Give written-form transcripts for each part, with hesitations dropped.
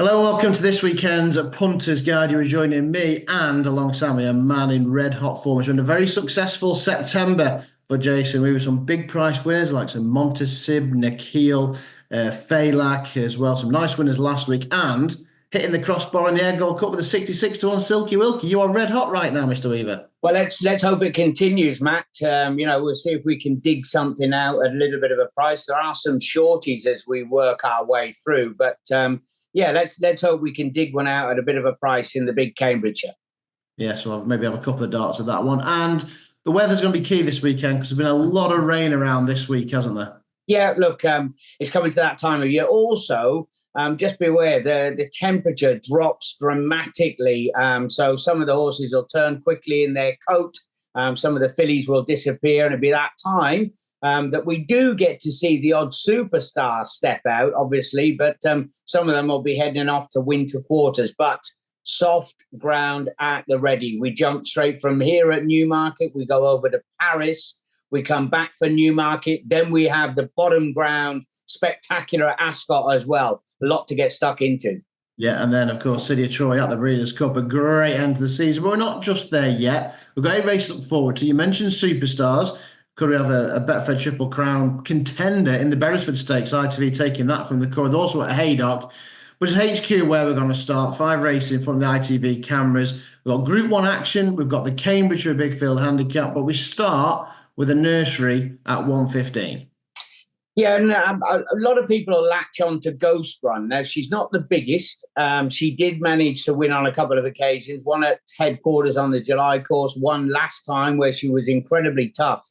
Hello, welcome to this weekend's Punters Guide. You're joining me and alongside me a man in red hot form. It's been a very successful September for Jason Weaver. Some big price winners like some Montesib, Nikhil, Falak as well. Some nice winners last week and hitting the crossbar in the Air Gold Cup with a 66 to 1 Silky Wilkie. You are red hot right now, Mr. Weaver. Well, let's hope it continues, Matt. We'll see if we can dig something out at a little bit of a price. There are some shorties as we work our way through, but let's hope we can dig one out at a bit of a price in the big Cambridgeshire. Yes, well, maybe have a couple of darts at that one. And the weather's going to be key this weekend because there's been a lot of rain around this week, hasn't there? Yeah, look, it's coming to that time of year. Also, just be aware the temperature drops dramatically. So some of the horses will turn quickly in their coat. Some of the fillies will disappear, and it'll be that time that we do get to see the odd superstar step out, obviously, but some of them will be heading off to winter quarters. But soft ground at the ready. We jump straight from here at Newmarket. We go over to Paris. We come back for Newmarket. Then we have the bottom ground spectacular at Ascot as well. A lot to get stuck into. Yeah, and then, of course, City of Troy at the Breeders' Cup, a great end to the season. But we're not just there yet. We've got a race to look forward to. You mentioned superstars. Could we have a Betfred Triple Crown contender in the Beresford Stakes? ITV taking that from the core. Also at Haydock, which is HQ where we're going to start. 5 races in front of the ITV cameras. We've got Group 1 action. We've got the Cambridgeshire Big Field Handicap. But we start with a nursery at 1:15. Yeah, and a lot of people latch on to Ghost Run. Now, she's not the biggest. She did manage to win on a couple of occasions. One at headquarters on the July course, one last time where she was incredibly tough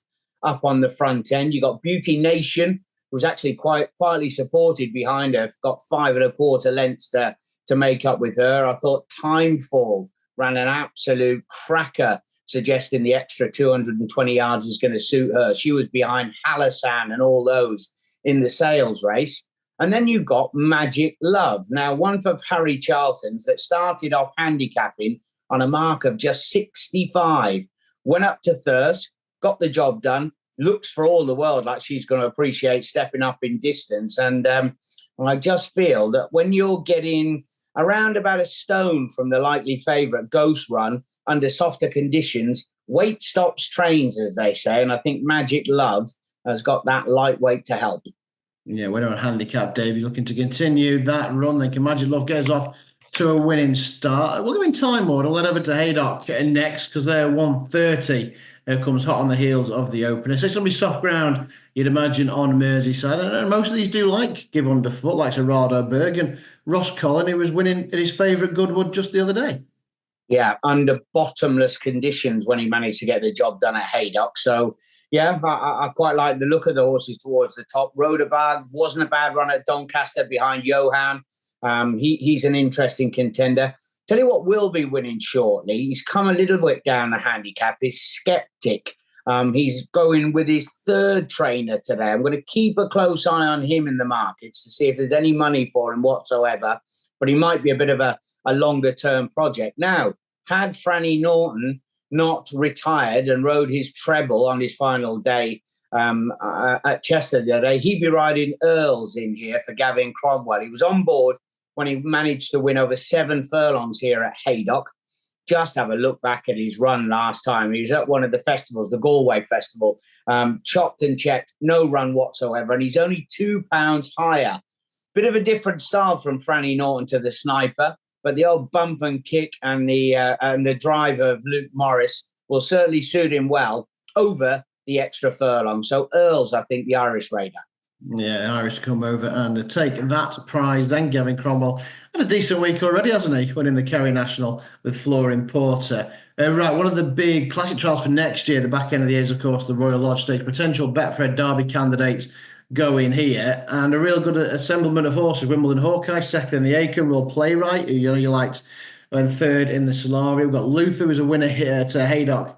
up on the front end. You got Beauty Nation, who was actually quite quietly supported behind her. Got 5 1/4 lengths to make up with her. I thought Timefall ran an absolute cracker, suggesting the extra 220 yards is going to suit her. She was behind Halasan and all those in the sales race. And then you got Magic Love. Now, one for Harry Charlton's that started off handicapping on a mark of just 65. Went up to Thirst, got the job done, looks for all the world like she's going to appreciate stepping up in distance. And I just feel that when you're getting around about a stone from the likely favourite Ghost Run under softer conditions, weight stops trains, as they say. And I think Magic Love has got that lightweight to help. Yeah, winner on handicap, Davey, looking to continue that run. Then can Magic Love get us off to a winning start? We'll go in time order. We'll head over to Haydock next because they're 1:30. Comes hot on the heels of the opener. So it's going to be soft ground, you'd imagine, on Merseyside. And most of these do like give underfoot, like Serrado Berg and Ross Collin, who was winning at his favourite Goodwood just the other day. Yeah, under bottomless conditions when he managed to get the job done at Haydock. So, yeah, I quite like the look of the horses towards the top. Rodabag wasn't a bad run at Doncaster behind Johan. He's an interesting contender. Tell you what will be winning shortly. He's come a little bit down the handicap. He's Skeptic. He's going with his 3rd trainer today. I'm going to keep a close eye on him in the markets to see if there's any money for him whatsoever. But he might be a bit of a longer-term project. Now, had Franny Norton not retired and rode his treble on his final day at Chester the other day, he'd be riding Earls in here for Gavin Cromwell. He was on board when he managed to win over 7 furlongs here at Haydock. Just have a look back at his run last time. He was at one of the festivals, the Galway Festival, chopped and checked, no run whatsoever, and he's only £2 higher. Bit of a different style from Franny Norton to the Sniper, but the old bump and kick and the drive of Luke Morris will certainly suit him well over the extra furlong. So Earls, I think, the Irish Raider. Yeah, Irish come over and take that prize. Then Gavin Cromwell had a decent week already, hasn't he? Winning the Kerry National with Florin Porter. Right, one of the big classic trials for next year, the back end of the year is, of course, the Royal Lodge Stakes. Potential Betfred Derby candidates going here, and a real good assemblement of horses. Wimbledon Hawkeye, 2nd in the Aiken, Royal Playwright, who you liked, and 3rd in the Solari. We've got Luther, who's a winner here to Haydock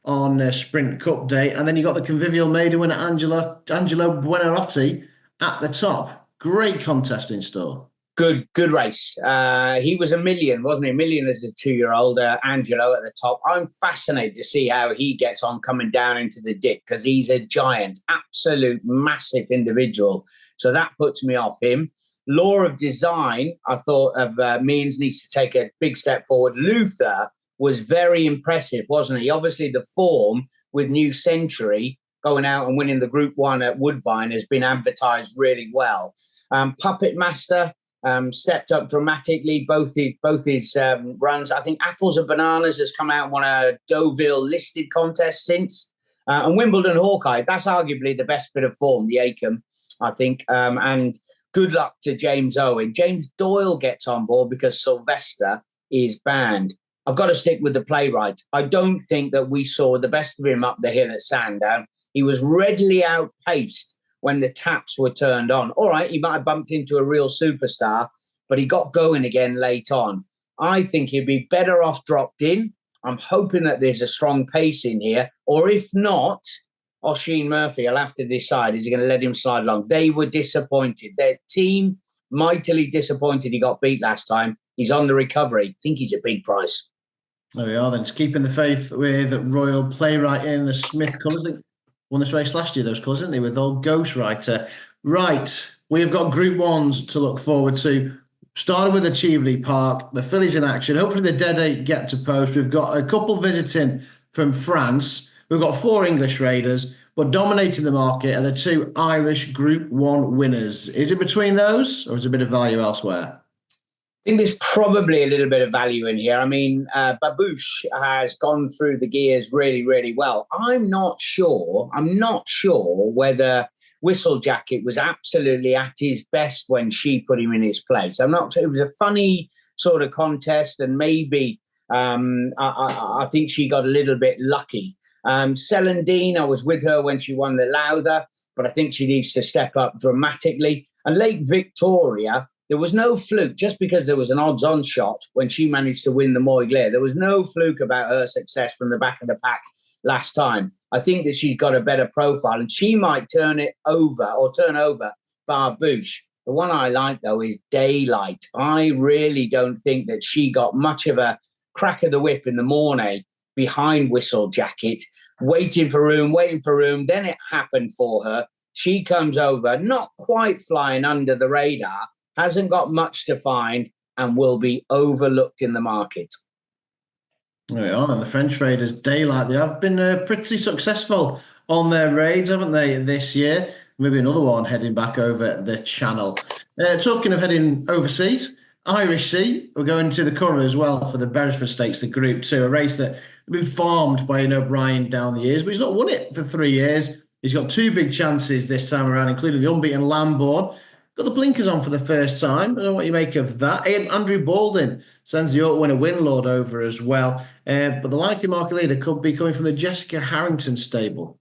on Sprint Cup Day. And then you got the Convivial Maiden winner, Angelo Buonarroti, at the top. Great contest in store. Good race. He was $1 million, wasn't he? $1 million as a 2-year-old, Angelo at the top. I'm fascinated to see how he gets on coming down into the dip because he's a giant, absolute massive individual. So that puts me off him. Law of Design, I thought of Means needs to take a big step forward. Luther was very impressive, wasn't he? Obviously, the form with New Century going out and winning the Group 1 at Woodbine has been advertised really well. Puppet Master stepped up dramatically, both his runs. I think Apples and Bananas has come out and won a Deauville listed contest since. And Wimbledon Hawkeye, that's arguably the best bit of form, the Acomb, I think. And good luck to James Owen. James Doyle gets on board because Sylvester is banned. I've got to stick with the playwright. I don't think that we saw the best of him up the hill at Sandown. He was readily outpaced when the taps were turned on. All right, he might have bumped into a real superstar, but he got going again late on. I think he'd be better off dropped in. I'm hoping that there's a strong pace in here. Or if not, Oisin Murphy will have to decide, is he going to let him slide along? They were disappointed. Their team, mightily disappointed he got beat last time. He's on the recovery. I think he's a big price. There we are then. Just keeping the faith with Royal Playwright in the Smith colours. Won this race last year, those colours, didn't they, with old Ghostwriter. Right, we've got Group 1s to look forward to. Starting with the Cheveley Park, the fillies in action. Hopefully the dead eight get to post. We've got a couple visiting from France. We've got 4 English raiders, but dominating the market are the 2 Irish Group 1 winners. Is it between those, or is there a bit of value elsewhere? I think there's probably a little bit of value in here. I mean, Babouche has gone through the gears really, really well. I'm not sure whether Whistle Jacket was absolutely at his best when she put him in his place. I'm not sure. It was a funny sort of contest, and maybe I think she got a little bit lucky. Celandine, I was with her when she won the Lowther, but I think she needs to step up dramatically. And Lake Victoria, there was no fluke. Just because there was an odds-on shot when she managed to win the Moyglare, there was no fluke about her success from the back of the pack last time. I think that she's got a better profile, and she might turn over Barbouche. The one I like, though, is Daylight. I really don't think that she got much of a crack of the whip in the morning behind Whistle Jacket, waiting for room. Then it happened for her. She comes over, not quite flying under the radar, hasn't got much to find, and will be overlooked in the market. There we are. And the French raiders, Daylight, they have been pretty successful on their raids, haven't they, this year? Maybe another one heading back over the channel. Talking of heading overseas, Irish Sea, we're going to the Curragh as well for the Beresford Stakes, the Group 2, a race that has been farmed by O'Brien down the years, but he's not won it for 3 years. He's got 2 big chances this time around, including the unbeaten Lambourne. Got the blinkers on for the first time. I don't know what you make of that. Andrew Baldwin sends the Auto Winner Winlord over as well. But the likely market leader could be coming from the Jessica Harrington stable.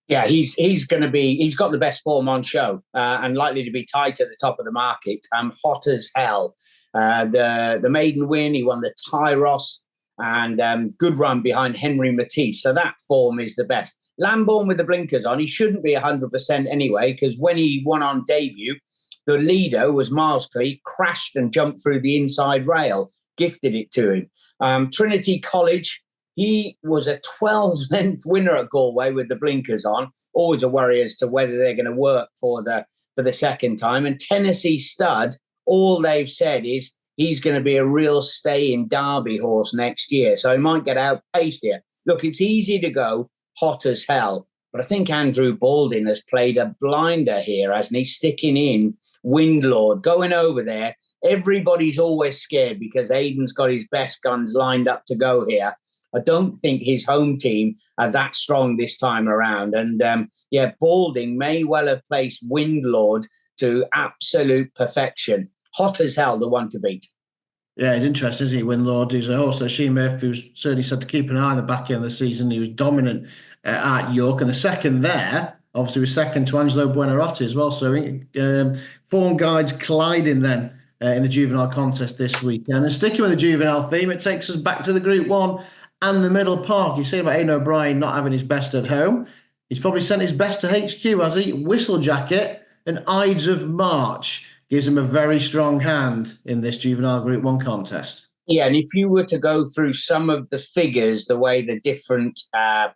Yeah, he's got the best form on show and likely to be tight at the top of the market. Hot as hell. The maiden win, he won the Tyros, and good run behind Henry Matisse. So that form is the best. Lambourne with the blinkers on, he shouldn't be 100% anyway, because when he won on debut, the leader was Miles Clee, crashed and jumped through the inside rail, gifted it to him. Trinity College, he was a 12-length winner at Galway with the blinkers on. Always a worry as to whether they're going to work for the second time. And Tennessee Stud, all they've said is he's going to be a real stay in Derby horse next year. So he might get outpaced here. Look, it's easy to go hot as hell, but I think Andrew Baldwin has played a blinder here, hasn't he? Sticking in Windlord, going over there. Everybody's always scared because Aidan's got his best guns lined up to go here. I don't think his home team are that strong this time around. And Balding may well have placed Windlord to absolute perfection. Hot as hell, the one to beat. Yeah, he's interesting, isn't he? Winlord, who's a horse that Sheen Murphy was certainly said to keep an eye on the back end of the season. He was dominant at York. And the second there, obviously, was second to Angelo Buonarroti as well. So form guides colliding then in the juvenile contest this weekend. And sticking with the juvenile theme, it takes us back to the Group 1 and the Middle Park. You see about Aidan O'Brien not having his best at home. He's probably sent his best to HQ, has he? Whistle Jacket and Ides of March gives him a very strong hand in this juvenile Group 1 contest. Yeah, and if you were to go through some of the figures, the way the different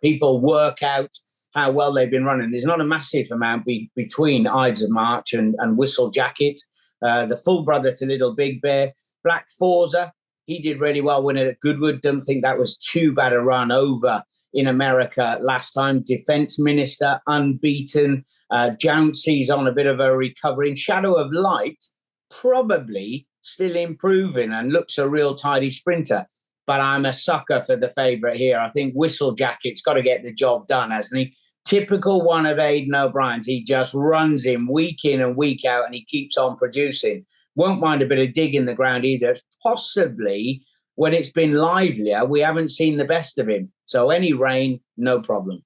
people work out how well they've been running, there's not a massive amount between Ides of March and Whistle Jacket. the full brother to Little Big Bear. Black Forza, he did really well winning at Goodwood. Don't think that was too bad a run over in America last time. Defence Minister, unbeaten. Jouncey's on a bit of a recovery. And Shadow of Light, probably still improving and looks a real tidy sprinter. But I'm a sucker for the favourite here. I think Whistle Jacket's got to get the job done, hasn't he? Typical one of Aidan O'Brien's. He just runs him week in and week out, and he keeps on producing. Won't mind a bit of dig in the ground either. Possibly, when it's been livelier, we haven't seen the best of him. So any rain, no problem.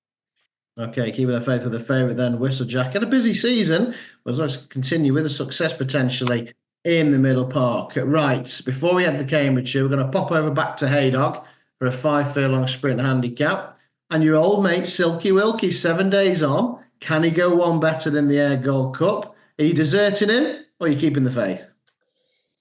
Okay, keeping the faith with the favourite then, Whistle Jacket. A busy season. Well, let's continue with a success potentially in the Middle Park. Right, before we head to Cambridgeshire, we're going to pop over back to Haydock for a 5 furlong sprint handicap. And your old mate, Silky Wilkie, 7 days on. Can he go one better than the Air Gold Cup? Are you deserting him or are you keeping the faith?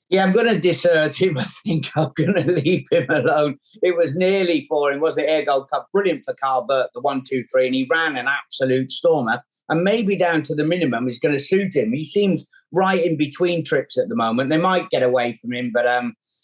Yeah, I'm going to desert him. I think I'm going to leave him alone. It was nearly for him, was it? Air Gold Cup. Brilliant for Carl Burt, the 1, 2, 3, and he ran an absolute stormer. And maybe down to the minimum is going to suit him. He seems right in between trips at the moment. They might get away from him, but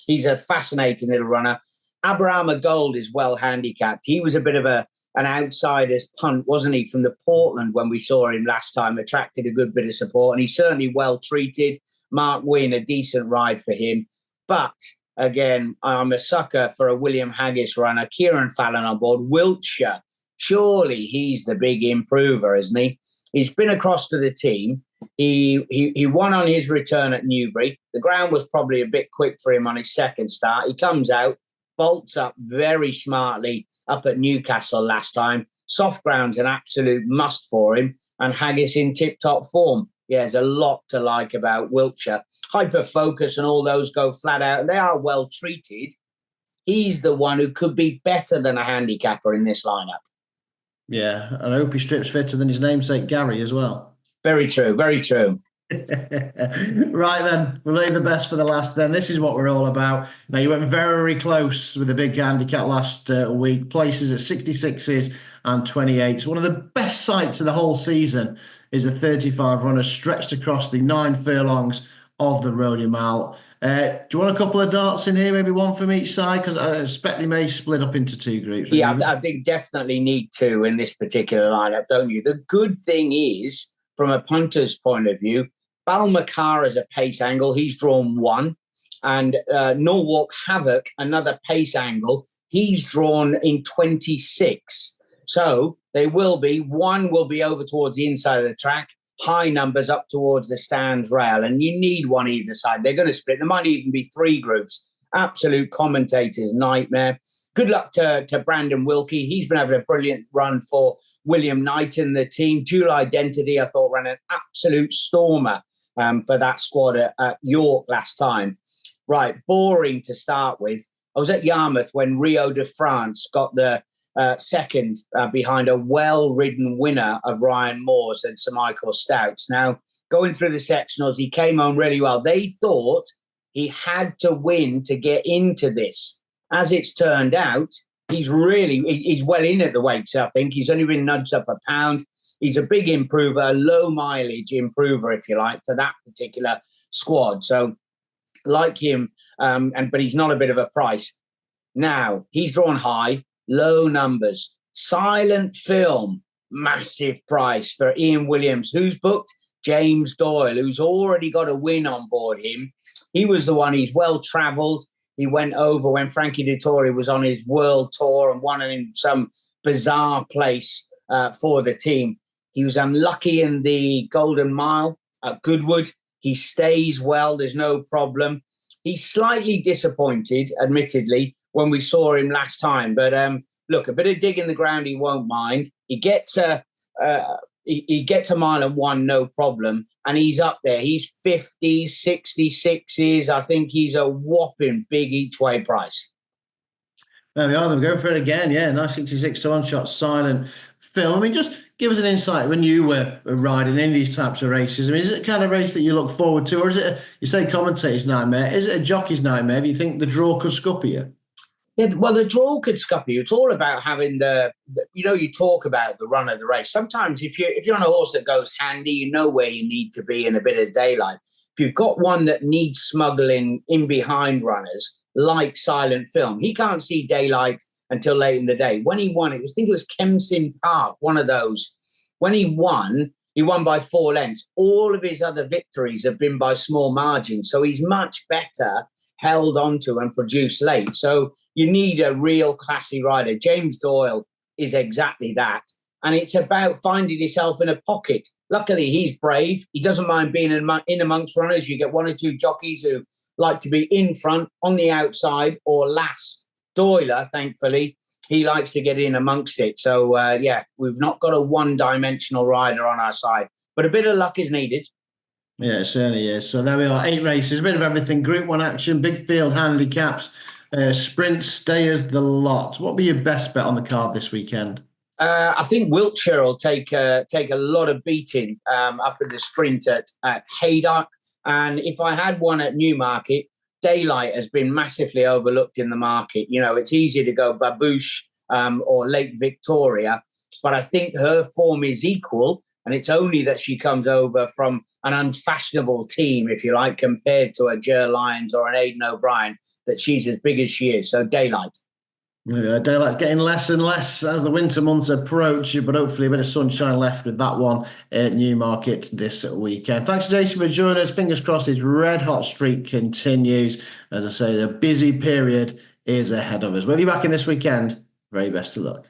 he's a fascinating little runner. Abrahama Gold is well handicapped. He was a bit of an outsider's punt, wasn't he, from the Portland when we saw him last time, attracted a good bit of support, and he's certainly well treated. Mark Wynne, a decent ride for him. But again, I'm a sucker for a William Haggis runner. Kieran Fallon on board. Wiltshire, surely he's the big improver, isn't he? He's been across to the team. He won on his return at Newbury. The ground was probably a bit quick for him on his second start. He comes out, bolts up very smartly up at Newcastle last time. Soft ground's an absolute must for him. And Haggis in tip-top form. Yeah, there's a lot to like about Wiltshire. Hyper Focus and all those go flat out. They are well treated. He's the one who could be better than a handicapper in this lineup. Yeah, and I hope he strips fitter than his namesake Gary as well. Very true, very true. Right then, we'll leave the best for the last then. This is what we're all about. Now, you went very close with the big handicap last week. Places at 66s and 28s. One of the best sights of the whole season is a 35 runner stretched across the 9 furlongs of the Rodeo Mile. Do you want a couple of darts in here, maybe one from each side? Because I expect they may split up into 2 groups. Yeah, I think definitely need 2 in this particular lineup, don't you? The good thing is, from a punter's point of view, Balmacar is a pace angle. He's drawn 1. And Norwalk Havoc, another pace angle. He's drawn in 26. So they will be, 1 will be over towards the inside of the track, high numbers up towards the stands rail, and you need 1 either side. They're going to split. There might even be 3 groups. Absolute commentator's nightmare. Good luck to Brandon Wilkie. He's been having a brilliant run for William Knight and the team. Dual Identity, I thought, ran an absolute stormer for that squad at York last time. Right, boring to start with. I was at Yarmouth when Rio de France got the second behind a well-ridden winner of Ryan Moore's and Sir Michael Stout's. Now, going through the sectionals, he came on really well. They thought he had to win to get into this. As it's turned out, he's well in at the weights, I think. He's only been nudged up a pound. He's a big improver, a low mileage improver, if you like, for that particular squad. So, like him, but he's not a bit of a price. Now, he's drawn high. Low numbers. Silent Film, massive price for Ian Williams. Who's booked? James Doyle, who's already got a win on board him. He was the one. He's well travelled. He went over when Frankie Dettori was on his world tour and won in some bizarre place for the team. He was unlucky in the Golden Mile at Goodwood. He stays well. There's no problem. He's slightly disappointed, admittedly, when we saw him last time. But look, a bit of dig in the ground, he won't mind. He gets a mile and 1, no problem. And he's up there. He's 50s, 66s. I think he's a whopping big each way price. There we are. They're going for it again. Yeah, nice 66 to 1 shot, Silent Film. I mean, just give us an insight when you were riding in these types of races. I mean, is it a kind of race that you look forward to, or is it, you say commentator's nightmare, is it a jockey's nightmare? Do you think the draw could scupper you? Yeah, well, the draw could scupper you. It's all about having you talk about the run of the race. Sometimes if you're on a horse that goes handy, you know where you need to be in a bit of daylight. if you've got one that needs smuggling in behind runners, like Silent Film, he can't see daylight until late in the day. When he won, I think it was Kempston Park, one of those. When he won by 4 lengths. All of his other victories have been by small margins. So he's much better held onto and produced late. So you need a real classy rider. James Doyle is exactly that. And it's about finding yourself in a pocket. Luckily, he's brave. He doesn't mind being in amongst runners. You get 1 or 2 jockeys who like to be in front, on the outside, or last. Doyle, thankfully, he likes to get in amongst it. So, we've not got a one-dimensional rider on our side. But a bit of luck is needed. Yeah, it certainly is. So there we are, 8 races, a bit of everything. Group 1 action, big field handicaps, sprints, stayers, the lot. What will be your best bet on the card this weekend? I think Wiltshire will take a lot of beating up in the sprint at Haydock. And if I had one at Newmarket, Daylight has been massively overlooked in the market. You know, it's easy to go Babouche or Lake Victoria, but I think her form is equal. And it's only that she comes over from an unfashionable team, if you like, compared to a Jer Lyons or an Aidan O'Brien, that she's as big as she is. So Daylight. Yeah, daylight's getting less and less as the winter months approach, but hopefully a bit of sunshine left with that one at Newmarket this weekend. Thanks, Jason, for joining us. Fingers crossed his red-hot streak continues. As I say, the busy period is ahead of us. We'll be back in this weekend. Very best of luck.